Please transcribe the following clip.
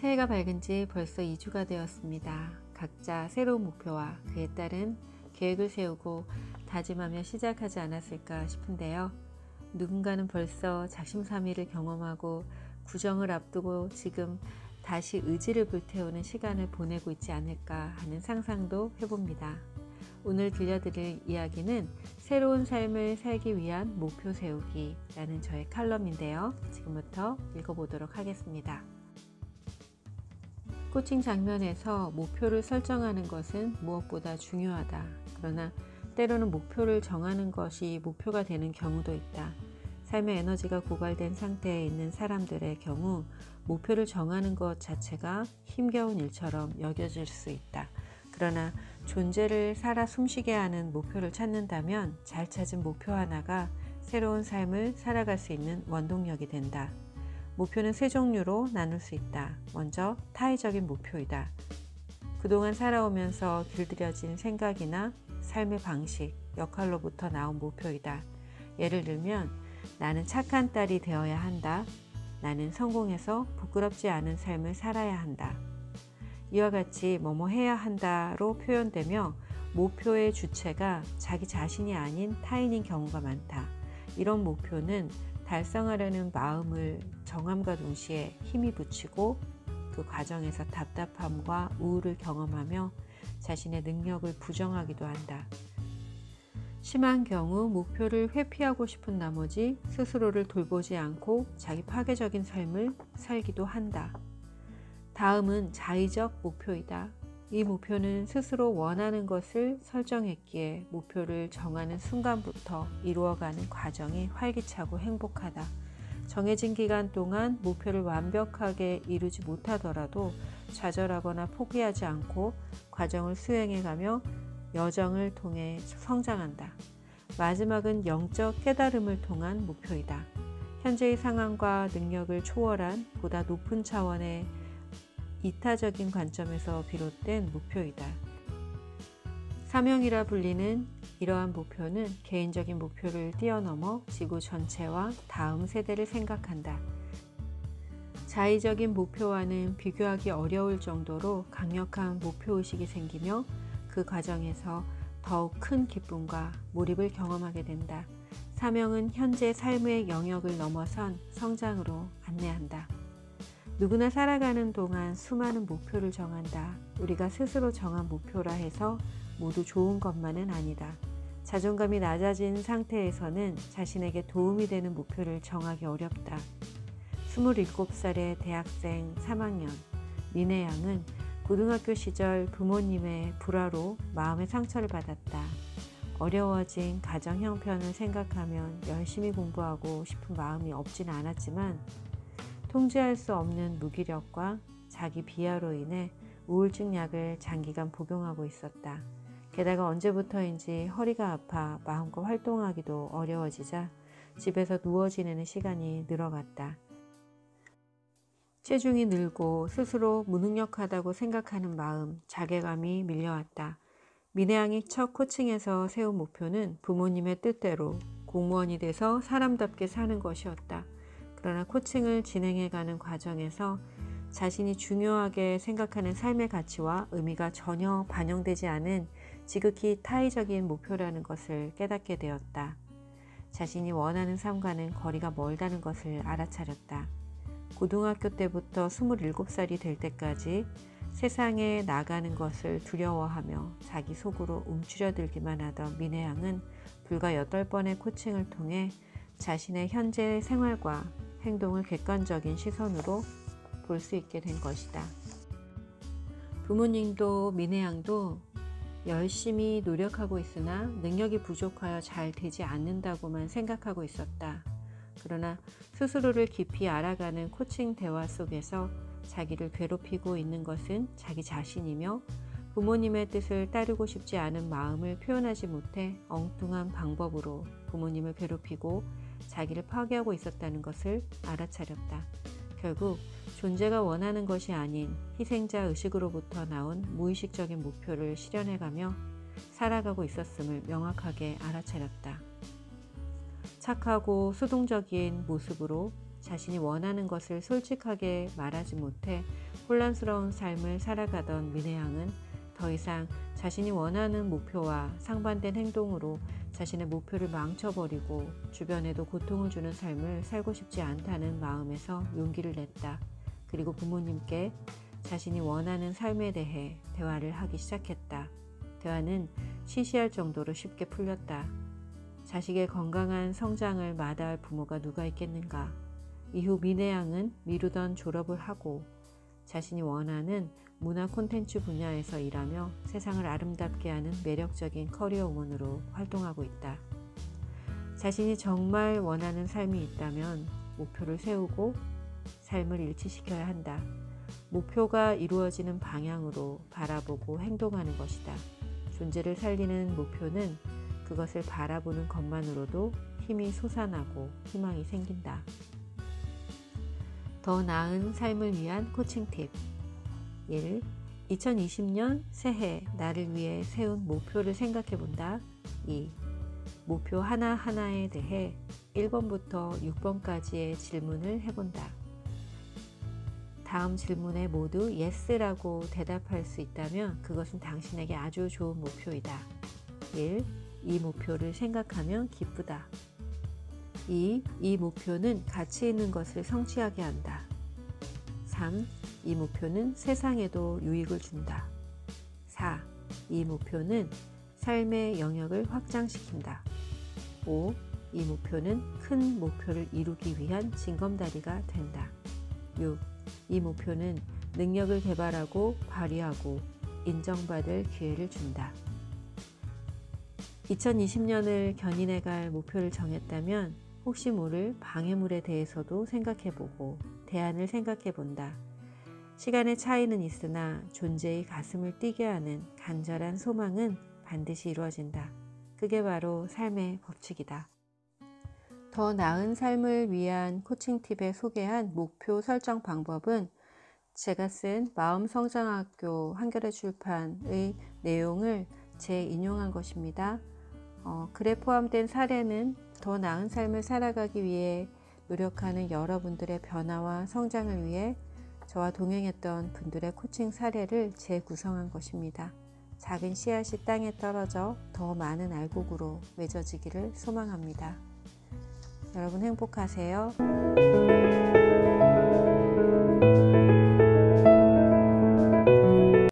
새해가 밝은 지 벌써 2주가 되었습니다. 각자 새로운 목표와 그에 따른 계획을 세우고 다짐하며 시작하지 않았을까 싶은데요. 누군가는 벌써 작심삼일을 경험하고 구정을 앞두고 지금 다시 의지를 불태우는 시간을 보내고 있지 않을까 하는 상상도 해봅니다. 오늘 들려드릴 이야기는 새로운 삶을 살기 위한 목표 세우기라는 저의 칼럼인데요. 지금부터 읽어보도록 하겠습니다. 코칭 장면에서 목표를 설정하는 것은 무엇보다 중요하다. 그러나 때로는 목표를 정하는 것이 목표가 되는 경우도 있다. 삶의 에너지가 고갈된 상태에 있는 사람들의 경우 목표를 정하는 것 자체가 힘겨운 일처럼 여겨질 수 있다. 그러나 존재를 살아 숨쉬게 하는 목표를 찾는다면 잘 찾은 목표 하나가 새로운 삶을 살아갈 수 있는 원동력이 된다. 목표는 세 종류로 나눌 수 있다. 먼저 타의적인 목표이다. 그동안 살아오면서 길들여진 생각이나 삶의 방식, 역할로부터 나온 목표이다. 예를 들면 나는 착한 딸이 되어야 한다. 나는 성공해서 부끄럽지 않은 삶을 살아야 한다. 이와 같이 뭐뭐 해야 한다로 표현되며 목표의 주체가 자기 자신이 아닌 타인인 경우가 많다. 이런 목표는 달성하려는 마음을 정함과 동시에 힘이 붙이고 그 과정에서 답답함과 우울을 경험하며 자신의 능력을 부정하기도 한다. 심한 경우 목표를 회피하고 싶은 나머지 스스로를 돌보지 않고 자기 파괴적인 삶을 살기도 한다. 다음은 자의적 목표이다. 이 목표는 스스로 원하는 것을 설정했기에 목표를 정하는 순간부터 이루어가는 과정이 활기차고 행복하다. 정해진 기간 동안 목표를 완벽하게 이루지 못하더라도 좌절하거나 포기하지 않고 과정을 수행해가며 여정을 통해 성장한다. 마지막은 영적 깨달음을 통한 목표이다. 현재의 상황과 능력을 초월한 보다 높은 차원의 이타적인 관점에서 비롯된 목표이다. 사명이라 불리는 이러한 목표는 개인적인 목표를 뛰어넘어 지구 전체와 다음 세대를 생각한다. 자의적인 목표와는 비교하기 어려울 정도로 강력한 목표의식이 생기며 그 과정에서 더욱 큰 기쁨과 몰입을 경험하게 된다. 사명은 현재 삶의 영역을 넘어선 성장으로 안내한다. 누구나 살아가는 동안 수많은 목표를 정한다. 우리가 스스로 정한 목표라 해서 모두 좋은 것만은 아니다. 자존감이 낮아진 상태에서는 자신에게 도움이 되는 목표를 정하기 어렵다. 27살의 대학생 3학년 민혜 양은 고등학교 시절 부모님의 불화로 마음의 상처를 받았다. 어려워진 가정 형편을 생각하면 열심히 공부하고 싶은 마음이 없지는 않았지만 통제할 수 없는 무기력과 자기 비하로 인해 우울증 약을 장기간 복용하고 있었다. 게다가 언제부터인지 허리가 아파 마음껏 활동하기도 어려워지자 집에서 누워 지내는 시간이 늘어갔다. 체중이 늘고 스스로 무능력하다고 생각하는 마음, 자괴감이 밀려왔다. 민혜 양이 첫 코칭에서 세운 목표는 부모님의 뜻대로 공무원이 돼서 사람답게 사는 것이었다. 그러나 코칭을 진행해가는 과정에서 자신이 중요하게 생각하는 삶의 가치와 의미가 전혀 반영되지 않은 지극히 타의적인 목표라는 것을 깨닫게 되었다. 자신이 원하는 삶과는 거리가 멀다는 것을 알아차렸다. 고등학교 때부터 27살이 될 때까지 세상에 나가는 것을 두려워하며 자기 속으로 움츠려들기만 하던 민혜 양은 불과 8번의 코칭을 통해 자신의 현재 생활과 행동을 객관적인 시선으로 볼 수 있게 된 것이다. 부모님도 민혜 양도 열심히 노력하고 있으나 능력이 부족하여 잘 되지 않는다고만 생각하고 있었다. 그러나 스스로를 깊이 알아가는 코칭 대화 속에서 자기를 괴롭히고 있는 것은 자기 자신이며 부모님의 뜻을 따르고 싶지 않은 마음을 표현하지 못해 엉뚱한 방법으로 부모님을 괴롭히고 자기를 파괴하고 있었다는 것을 알아차렸다. 결국 존재가 원하는 것이 아닌 희생자 의식으로부터 나온 무의식적인 목표를 실현해가며 살아가고 있었음을 명확하게 알아차렸다. 착하고 수동적인 모습으로 자신이 원하는 것을 솔직하게 말하지 못해 혼란스러운 삶을 살아가던 민혜양은 더 이상 자신이 원하는 목표와 상반된 행동으로 자신의 목표를 망쳐버리고 주변에도 고통을 주는 삶을 살고 싶지 않다는 마음에서 용기를 냈다. 그리고 부모님께 자신이 원하는 삶에 대해 대화를 하기 시작했다. 대화는 시시할 정도로 쉽게 풀렸다. 자식의 건강한 성장을 마다할 부모가 누가 있겠는가. 이후 민혜양은 미루던 졸업을 하고 자신이 원하는 문화 콘텐츠 분야에서 일하며 세상을 아름답게 하는 매력적인 커리어 우먼으로 활동하고 있다. 자신이 정말 원하는 삶이 있다면 목표를 세우고 삶을 일치시켜야 한다. 목표가 이루어지는 방향으로 바라보고 행동하는 것이다. 존재를 살리는 목표는 그것을 바라보는 것만으로도 힘이 솟아나고 희망이 생긴다. 더 나은 삶을 위한 코칭 팁. 1. 2020년 새해 나를 위해 세운 목표를 생각해 본다. 2. 목표 하나하나에 대해 1번부터 6번까지의 질문을 해본다. 다음 질문에 모두 yes라고 대답할 수 있다면 그것은 당신에게 아주 좋은 목표이다. 1. 이 목표를 생각하면 기쁘다. 2. 이 목표는 가치 있는 것을 성취하게 한다. 3. 이 목표는 세상에도 유익을 준다. 4. 이 목표는 삶의 영역을 확장시킨다. 5. 이 목표는 큰 목표를 이루기 위한 징검다리가 된다. 6. 이 목표는 능력을 개발하고 발휘하고 인정받을 기회를 준다. 2020년을 견인해갈 목표를 정했다면 혹시 모를 방해물에 대해서도 생각해보고 대안을 생각해본다. 시간의 차이는 있으나 존재의 가슴을 뛰게 하는 간절한 소망은 반드시 이루어진다. 그게 바로 삶의 법칙이다. 더 나은 삶을 위한 코칭 팁에 소개한 목표 설정 방법은 제가 쓴 마음성장학교 한겨레 출판의 내용을 재인용한 것입니다. 글에 포함된 사례는 더 나은 삶을 살아가기 위해 노력하는 여러분들의 변화와 성장을 위해 저와 동행했던 분들의 코칭 사례를 재구성한 것입니다. 작은 씨앗이 땅에 떨어져 더 많은 알곡으로 맺어지기를 소망합니다. 여러분 행복하세요.